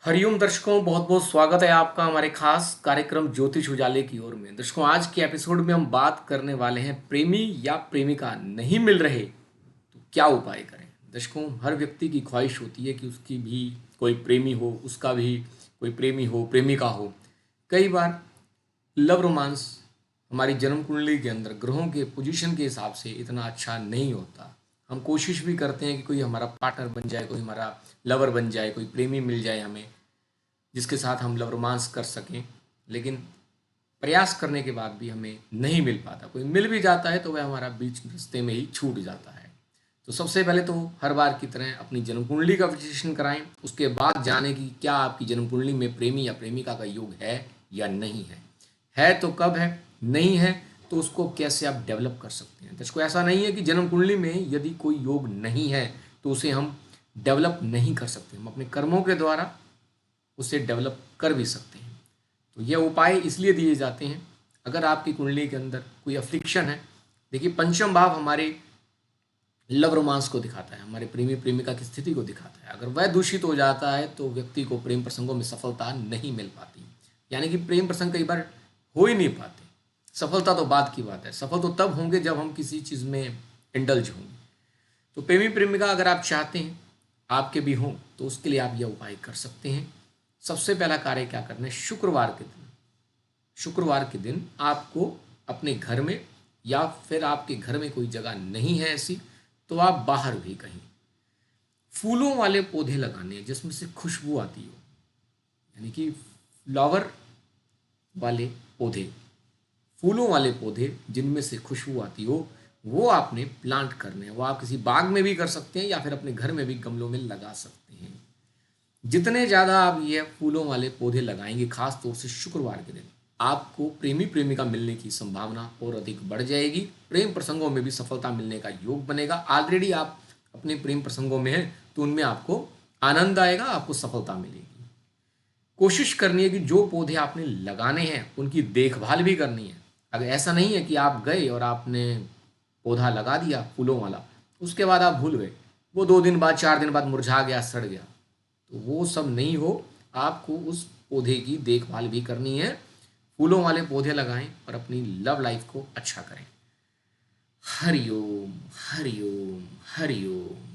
हरिओम दर्शकों, बहुत बहुत स्वागत है आपका हमारे खास कार्यक्रम ज्योतिष उजाले की ओर में। दर्शकों, आज के एपिसोड में हम बात करने वाले हैं प्रेमी या प्रेमिका नहीं मिल रहे तो क्या उपाय करें। दर्शकों, हर व्यक्ति की ख्वाहिश होती है कि उसकी भी कोई प्रेमी हो, उसका भी कोई प्रेमी हो, प्रेमिका हो। कई बार लव रोमांस हमारी जन्म कुंडली के अंदर ग्रहों के पोजीशन के हिसाब से इतना अच्छा नहीं होता। हम कोशिश भी करते हैं कि कोई हमारा पार्टनर बन जाए, कोई हमारा लवर बन जाए, कोई प्रेमी मिल जाए हमें, जिसके साथ हम लव रोमांस कर सकें। लेकिन प्रयास करने के बाद भी हमें नहीं मिल पाता। कोई मिल भी जाता है तो वह हमारा बीच रास्ते में ही छूट जाता है। तो सबसे पहले तो हर बार की तरह अपनी जन्म कुंडली का विश्लेषण कराएं। उसके बाद जाने कि क्या आपकी जन्म कुंडली में प्रेमी या प्रेमिका का योग है या नहीं है तो कब है, नहीं है तो उसको कैसे आप डेवलप कर सकते हैं। तो इसको ऐसा नहीं है कि जन्म कुंडली में यदि कोई योग नहीं है तो उसे हम डेवलप नहीं कर सकते। हम अपने कर्मों के द्वारा उसे डेवलप कर भी सकते हैं। तो यह उपाय इसलिए दिए जाते हैं अगर आपकी कुंडली के अंदर कोई अफ्लिक्शन है। देखिए, पंचम भाव हमारे लव रोमांस को दिखाता है, हमारे प्रेमी प्रेमिका की स्थिति को दिखाता है। अगर वह दूषित हो जाता है तो व्यक्ति को प्रेम प्रसंगों में सफलता नहीं मिल पाती। यानी कि प्रेम प्रसंग कई बार हो ही नहीं पाते। सफलता तो बात की बात है, सफल तो तब होंगे जब हम किसी चीज़ में इंडल्ज होंगे। तो प्रेमी प्रेमिका अगर आप चाहते हैं आपके भी हों तो उसके लिए आप यह उपाय कर सकते हैं। सबसे पहला कार्य क्या करना है, शुक्रवार के दिन आपको अपने घर में, या फिर आपके घर में कोई जगह नहीं है ऐसी, तो आप बाहर भी कहीं फूलों वाले पौधे लगाने हैं जिसमें से खुशबू आती हो। यानी कि फ्लावर वाले पौधे, फूलों वाले पौधे जिनमें से खुशबू आती हो, वो आपने प्लांट करने हैं। वो आप किसी बाग में भी कर सकते हैं या फिर अपने घर में भी गमलों में लगा सकते हैं। जितने ज़्यादा आप ये फूलों वाले पौधे लगाएंगे, खास तौर से शुक्रवार के दिन, आपको प्रेमी प्रेमिका मिलने की संभावना और अधिक बढ़ जाएगी। प्रेम प्रसंगों में भी सफलता मिलने का योग बनेगा। ऑलरेडी आप अपने प्रेम प्रसंगों में हैं तो उनमें आपको आनंद आएगा, आपको सफलता मिलेगी। कोशिश करनी है कि जो पौधे आपने लगाने हैं उनकी देखभाल भी करनी है। अगर ऐसा नहीं है कि आप गए और आपने पौधा लगा दिया फूलों वाला, उसके बाद आप भूल गए, वो 2 दिन बाद 4 दिन बाद मुरझा गया, सड़ गया, तो वो सब नहीं हो। आपको उस पौधे की देखभाल भी करनी है। फूलों वाले पौधे लगाएं और अपनी लव लाइफ को अच्छा करें। हरिओम हरिओम हरिओम।